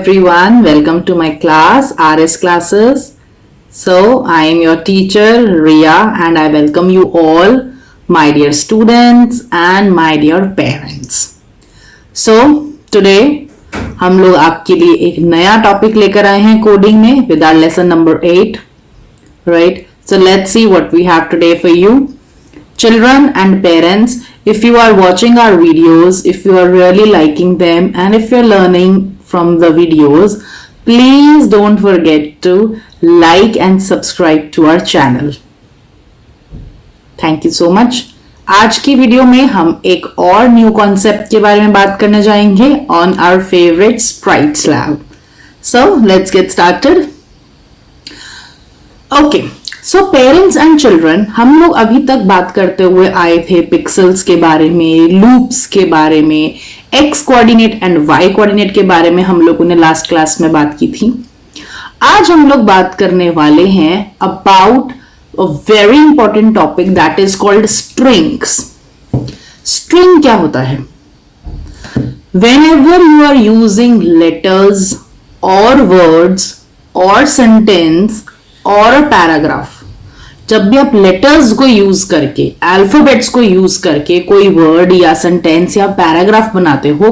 everyone, welcome to my class, RS Classes. So, I am your teacher Ria and I welcome you all, my dear students and my dear parents. So, today हम लोग आपके लिए एक नया topic लेकर आए हैं coding में with our lesson number 8, right? So, let's see what we have today for you. Children and parents, if you are watching our videos, if you are really liking them and if you're learning from the videos, please don't forget to like and subscribe to our channel. Thank you so much. आज की video में हम एक और new concept के बारे में बात करने जाएंगे on our favorite Sprites Lab. So let's get started. Okay. So parents and children, हम लोग अभी तक बात करते हुए आए थे पिक्सेल्स के बारे में, लूप्स के बारे में, x coordinate and y coordinate के बारे में हम लोगों ने लास्ट क्लास में बात की थी. आज हम लोग बात करने वाले हैं about a very important topic that is called strings. String क्या होता है? Whenever you are using letters or words or sentence और पैराग्राफ, जब भी आप लेटर्स को यूज करके, अल्फाबेट्स को यूज करके कोई वर्ड या सेंटेंस या पैराग्राफ बनाते हो,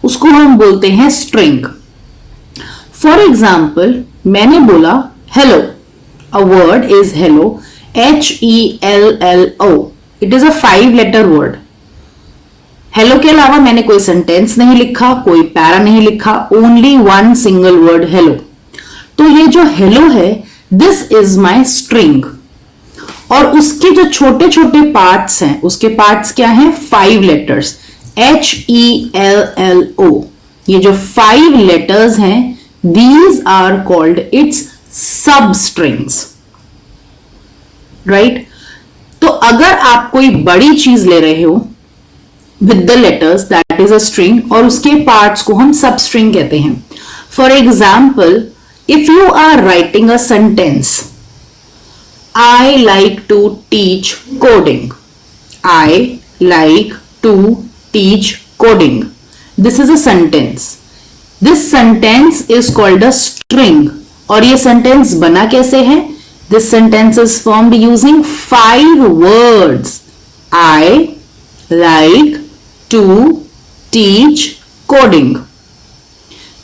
उसको हम बोलते हैं स्ट्रिंग. फॉर एग्जाम्पल, मैंने बोला hello, a word is hello, HELLO. It is a 5 letter word. Hello के अलावा मैंने कोई सेंटेंस नहीं लिखा, कोई पैरा नहीं लिखा, only one single word hello. तो ये जो हेलो है, दिस इज माई स्ट्रिंग. और उसके जो छोटे छोटे पार्ट्स हैं, उसके पार्ट्स क्या हैं? 5 letters, HELLO. ये जो 5 letters हैं, these are called its सब स्ट्रिंग्स, राइट? तो अगर आप कोई बड़ी चीज ले रहे हो with the letters, that is a string, और उसके पार्ट्स को हम सब स्ट्रिंग कहते हैं. For example, if you are writing a sentence, I like to teach coding. I like to teach coding. This is a sentence. This sentence is called a string. और ये sentence बना कैसे है? This sentence is formed using 5 words. I like to teach coding.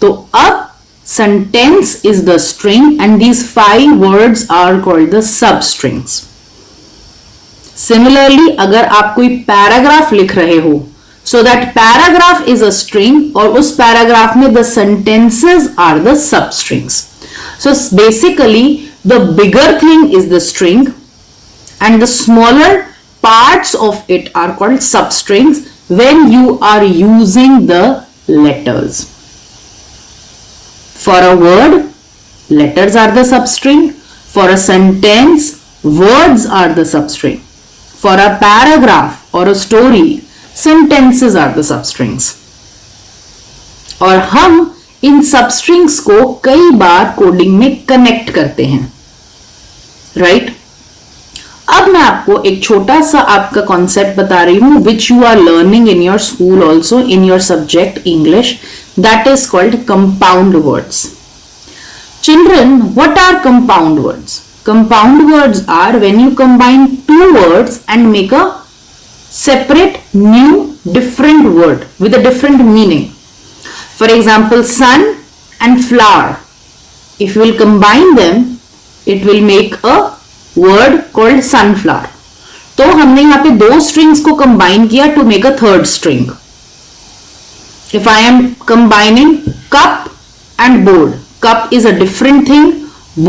तो अब sentence is the string and these 5 words are called the substrings. Similarly, अगर आप कोई पैराग्राफ लिख रहे हो, so that paragraph is a string और उस पैराग्राफ में the sentences are the substrings. So basically, the bigger thing is the string and the smaller parts of it are called substrings when you are using the letters. For a word, letters are the substring. For a sentence, words are the substring. For a paragraph or a story, sentences are the substrings. और हम इन substrings को कई बार coding में connect करते हैं, right? अब मैं आपको एक छोटा सा आपका कॉन्सेप्ट बता रही हूं, which you are learning in your school also in your subject English. That is called compound words. Children, what are compound words? Compound words are when you combine 2 words and make a separate new different word with a different meaning. For example, sun and flower. If you will combine them, it will make a word called sunflower. तो हमने यहाँ पे 2 strings को combine किया to make a 3rd string. If I am combining cup and board, cup is a different thing,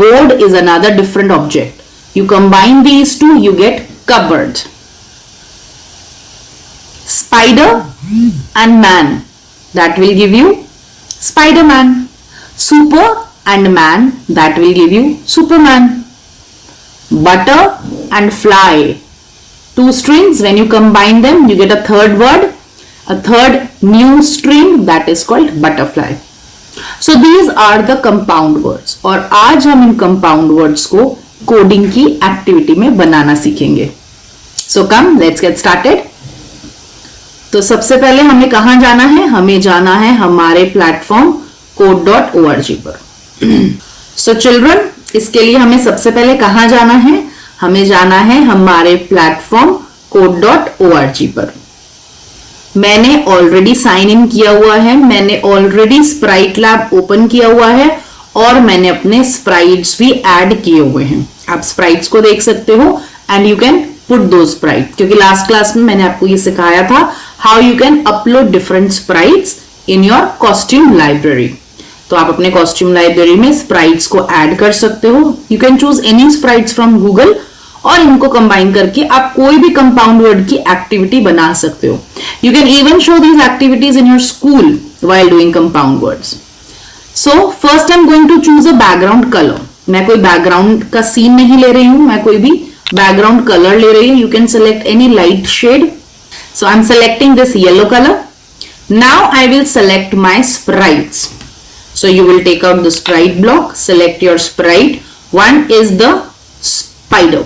board is another different object. You combine these two, you get cupboard. Spider and man, that will give you Spider-Man. Super and man, that will give you Superman. Butter and fly, 2 strings, when you combine them, you get a 3rd word, a 3rd new string, that is called butterfly. So these are the compound words. और आज हम इन compound words को coding की activity में बनाना सीखेंगे. So come, let's get started. तो सबसे पहले हमें कहाँ जाना है? हमें जाना है हमारे प्लेटफॉर्म code.org पर। सो चिल्ड्रन, इसके लिए हमें सबसे पहले कहां जाना है? हमें जाना है हमारे प्लेटफॉर्म code.org पर। मैंने ऑलरेडी साइन इन किया हुआ है, मैंने ऑलरेडी स्प्राइट लैब ओपन किया हुआ है और मैंने अपने स्प्राइट्स भी ऐड किए हुए हैं। आप स्प्राइट्स को देख सकते हो एंड यू कैन पुट दो स्प्राइट, क्योंकि लास्ट क्लास में मैंने आपको ये सिखाया था how you can upload different sprites in your costume library. तो आप अपने कॉस्ट्यूम लाइब्रेरी में स्प्राइट्स को ऐड कर सकते हो। You can choose any sprites from Google और इनको कंबाइन करके आप कोई भी कंपाउंड वर्ड की एक्टिविटी बना सकते हो। You can even show these activities in your school while doing compound words. So first I am going to choose a background colour. मैं कोई बैकग्राउंड का सीन नहीं ले रही हूं, मैं कोई भी बैकग्राउंड कलर ले रही हूं। You can select any light shade. So I am selecting this yellow colour. Now I will select my sprites. So you will take out the sprite block, select your sprite. One is the spider.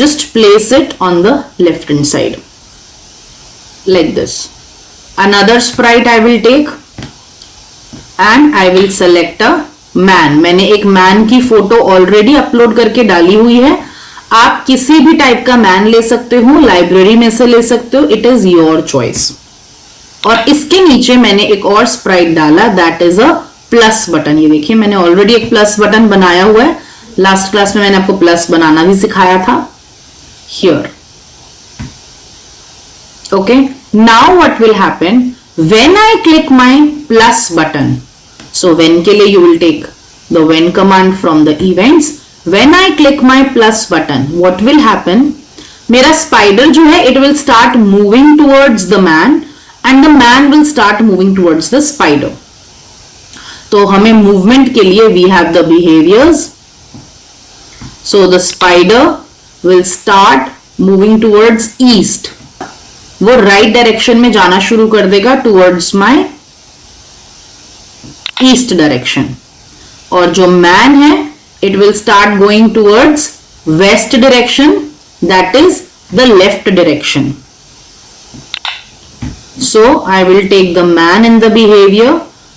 Just place it on the left hand side like this. Another sprite I will take and I will select a man. मैंने एक man की photo already upload करके डाली हुई है। आप किसी भी टाइप का मैन ले सकते हो, लाइब्रेरी में से ले सकते हो, इट इज योर चॉइस। और इसके नीचे मैंने एक और स्प्राइट डाला, that is a plus button. ये देखिए मैंने ऑलरेडी एक प्लस बटन बनाया हुआ है। लास्ट क्लास में मैंने आपको प्लस बनाना भी सिखाया था। Here okay, now what will happen when I click my plus button. So when के लिए you will take the when command from the events. When I click my plus button, what will happen, मेरा spider जो है it will start moving towards the man and the man will start moving towards the spider. तो हमें movement के लिए we have the behaviors. So the spider will start moving towards east. वो right direction में जाना शुरू कर देगा towards my east direction. और जो man है it will start going towards west direction, that is the left direction. So I will take the man in the behavior.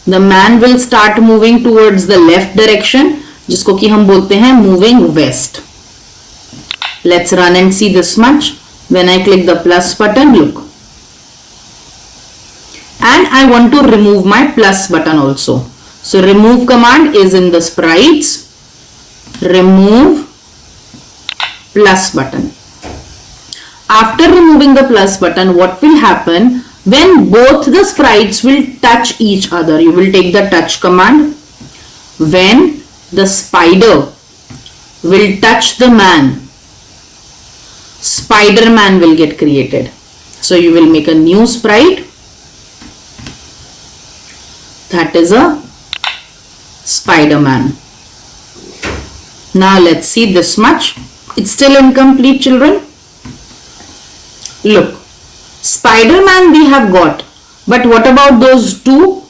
The man will start moving towards the left direction, जिसको कि हम बोलते हैं moving west. Let's run and see this much. When I click the plus button, look. And I want to remove my plus button also. So remove command is in the sprites. Remove plus button. After removing the plus button, what will happen? When both the sprites will touch each other, you will take the touch command. When the spider will touch the man, Spider-Man will get created. So you will make a new sprite. That is a Spider-Man. Now let's see this much. It's still incomplete, children. Look. Spider-Man we have got, but what about those two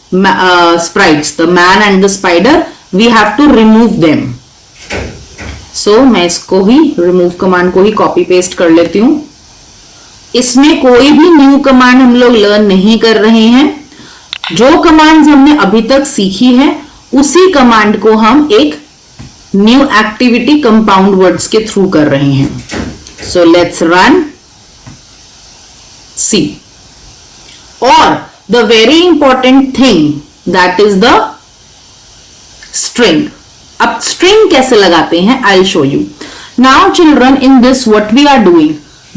sprites, the man and the spider? We have to remove them. So मैं इसको ही remove command को ही copy paste कर लेती हूँ। इसमें कोई भी new command हम लोग learn नहीं कर रहे हैं। जो commands हमने अभी तक सीखी है उसी command को हम एक new activity compound words के through कर रहे हैं। So let's run. See, or the very important thing, that is the string. अब string कैसे लगाते हैं I'll show you. Now children, in this what we are doing,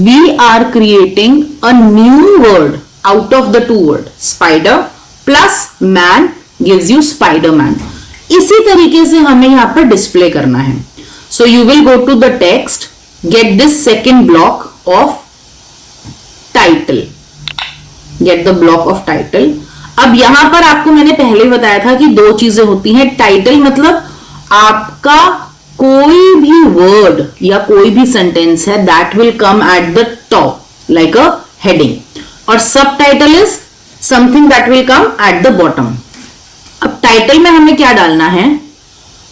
we are creating a new word out of the two word. Spider plus man gives you Spider-Man. इसी तरीके से हमें यहाँ पर display करना है. So you will go to the text, get this second block of title, get the block of title. अब यहां पर आपको मैंने पहले बताया था कि दो चीजें होती हैं। टाइटल मतलब आपका कोई भी वर्ड या कोई भी सेंटेंस है that will come at the top like a heading, और subtitle is something that will come at the bottom. अब टाइटल में हमें क्या डालना है,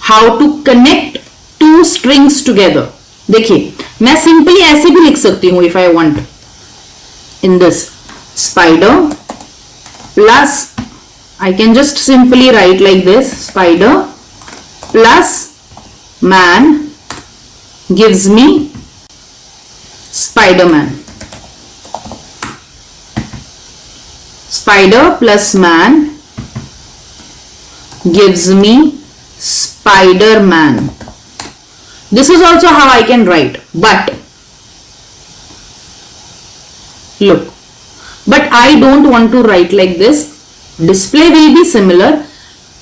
how to connect two strings together. देखिए मैं सिंपली ऐसे भी लिख सकती हूं, if I want, in this spider plus I can just simply write like this, spider plus man gives me Spider-Man. Spider plus man gives me Spider-Man. This is also how I can write, but look, but I don't want to write like this. Display will be similar,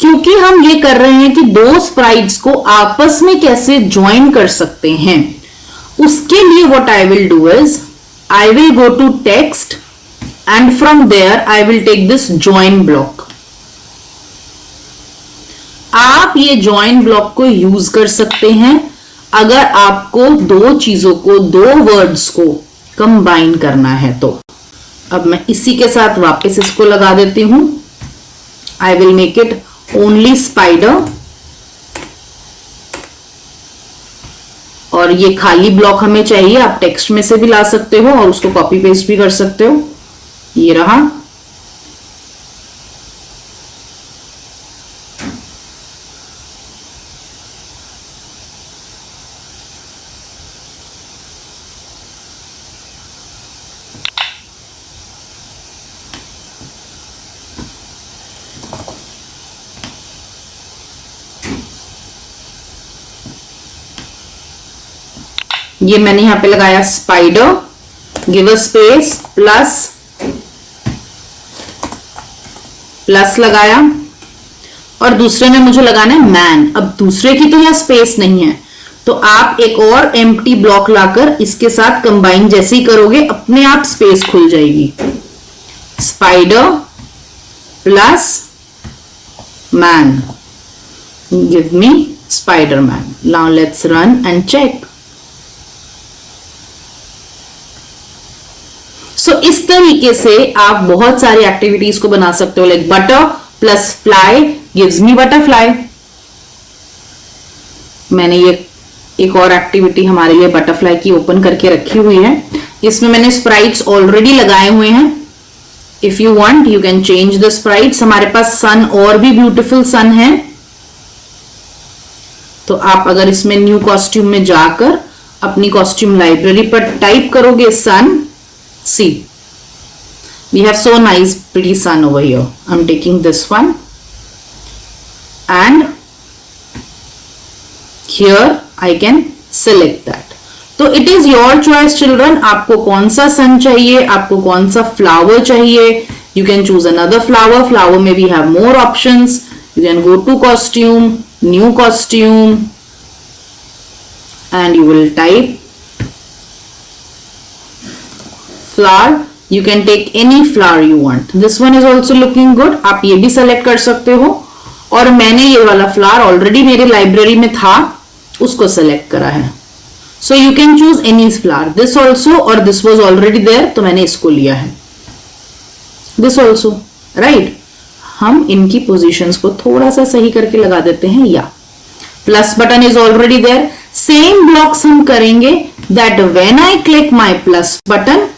क्योंकि हम ये कर रहे हैं कि दो sprites को आपस में कैसे ज्वाइन कर सकते हैं. उसके लिए what I will do is I will go to text and from there I will take this join block. आप ये join block को यूज कर सकते हैं अगर आपको दो चीजों को, दो वर्ड्स को कंबाइन करना है तो. अब मैं इसी के साथ वापस इसको लगा देती हूं. I will make it only spider. और ये खाली ब्लॉक हमें चाहिए. आप टेक्स्ट में से भी ला सकते हो और उसको कॉपी पेस्ट भी कर सकते हो. ये रहा. ये मैंने यहां पे लगाया spider, give a space, plus लगाया और दूसरे में मुझे लगाना है मैन. अब दूसरे की तो यहां स्पेस नहीं है तो आप एक और एम्प्टी ब्लॉक लाकर इसके साथ कंबाइन जैसे ही करोगे अपने आप स्पेस खुल जाएगी. Spider plus man give me Spiderman. Now let's run and check. So इस तरीके से आप बहुत सारी एक्टिविटीज को बना सकते हो. Like butter plus fly gives me butterfly. मैंने ये एक और एक्टिविटी हमारे लिए बटरफ्लाई की ओपन करके रखी हुई है. इसमें मैंने स्प्राइट्स ऑलरेडी लगाए हुए हैं. If you want you can change the sprites. हमारे पास सन और भी ब्यूटीफुल सन है तो आप अगर इसमें न्यू कॉस्ट्यूम में जाकर अपनी कॉस्ट्यूम लाइब्रेरी पर टाइप करोगे सन, see we have so nice pretty sun over here. I'm taking this one and here I can select that. तो it is your choice children. आपको कौन सा sun चाहिए, आपको कौन सा flower चाहिए. You can choose another flower में we have more options. You can go to costume, new costume and you will type flower. You can take any flower you want. This one is also looking good. आप ये भी select कर सकते हो और मैंने ये वाला flower ऑलरेडी मेरी लाइब्रेरी में था उसको select करा है. So you can choose any flower. This also और this was already there तो मैंने इसको लिया है. This also, right? हम इनकी positions को थोड़ा सा सही करके लगा देते हैं. या plus button is already there. Same blocks हम करेंगे that when I click my plus button,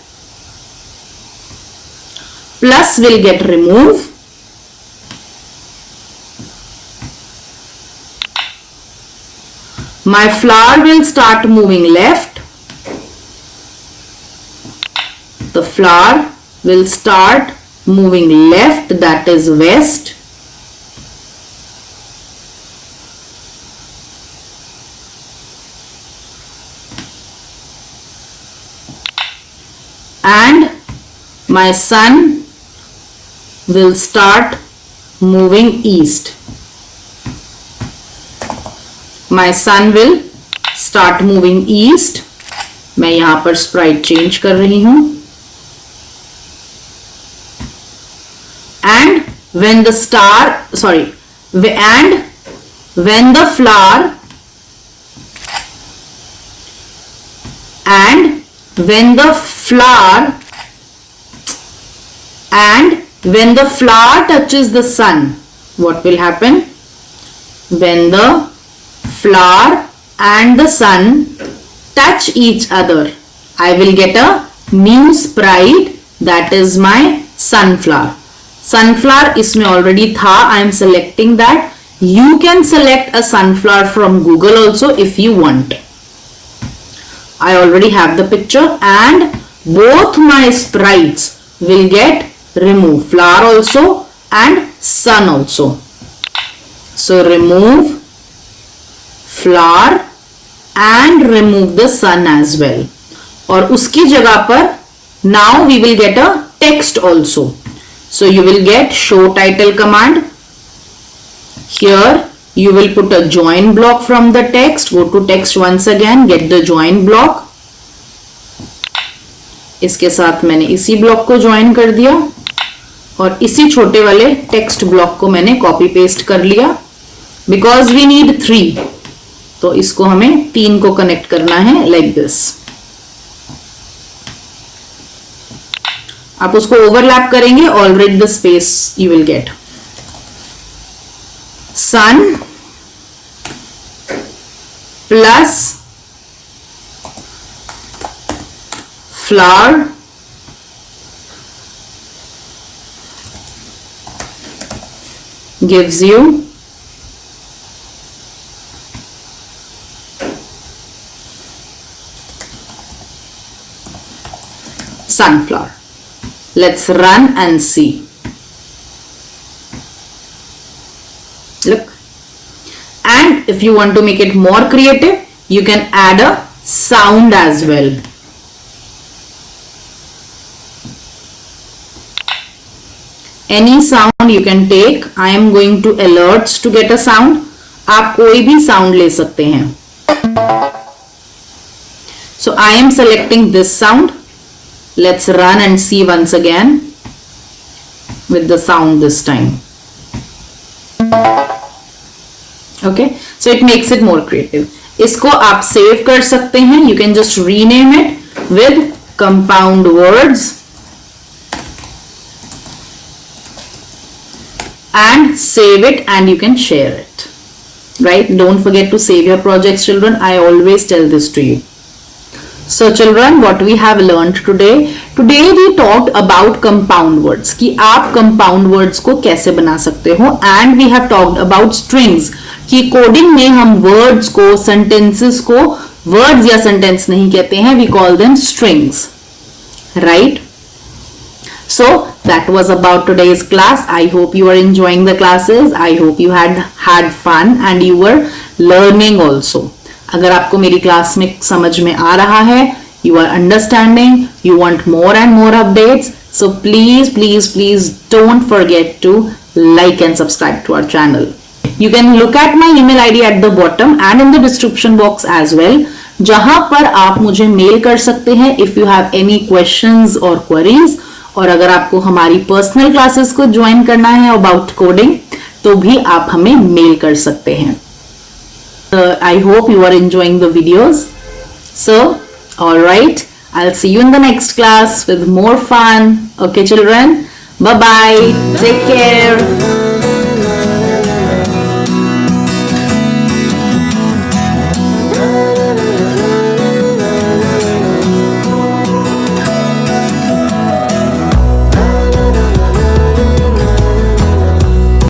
plus will get removed. My flower will start moving left. The flower will start moving left, that is west. And my sun will start moving east. My sun will start moving east. मैं यहां पर Sprite change कर रही हूं. And when the when the flower touches the sun, what will happen? When the flower and the sun touch each other, I will get a new sprite, that is my sunflower. sunflower इसमें already था, I am selecting that. You can select a sunflower from Google also if you want. I already have the picture and both my sprites will get removed, flower also and sun also. So remove flower and remove the sun as well. और उसकी जगह पर now we will get a text also. So you will get show title command. Here you will put a join block from the text. Go to text once again, get the join block. इसके साथ मैंने इसी block को join कर दिया और इसी छोटे वाले टेक्स्ट ब्लॉक को मैंने कॉपी पेस्ट कर लिया. बिकॉज वी नीड 3, तो इसको हमें 3 को कनेक्ट करना है लाइक दिस. आप उसको ओवरलैप करेंगे, already the space you will get. Sun plus flower gives you sunflower. Let's run and see. Look. And if you want to make it more creative, you can add a sound as well. Any sound you can take. I am going to alerts to get a sound. आप कोई भी sound ले सकते हैं. So I am selecting this sound. Let's run and see once again with the sound this time. Okay, so it makes it more creative. इसको आप save कर सकते हैं. You can just rename it with compound words and save it, and you can share it, right? Don't forget to save your projects, children. I always tell this to you. So children, what we have learned today we talked about compound words कि आप compound words को कैसे बना सकते हो, and we have talked about strings कि coding में हम words को, sentences को words या sentence नहीं कहते हैं, we call them strings, right? So that was about today's class. I hope you are enjoying the classes. I hope you had fun and you were learning also. अगर आपको मेरी class में समझ में आ रहा है, you are understanding, you want more and more updates, so please don't forget to like and subscribe to our channel. You can look at my email ID at the bottom and in the description box as well, जहां पर आप मुझे mail कर सकते हैं if you have any questions or queries. और अगर आपको हमारी पर्सनल क्लासेस को ज्वाइन करना है अबाउट कोडिंग, तो भी आप हमें मेल कर सकते हैं. I hope you are enjoying the videos. So alright, I will see you in the next class with more fun. Okay children, bye bye, take care.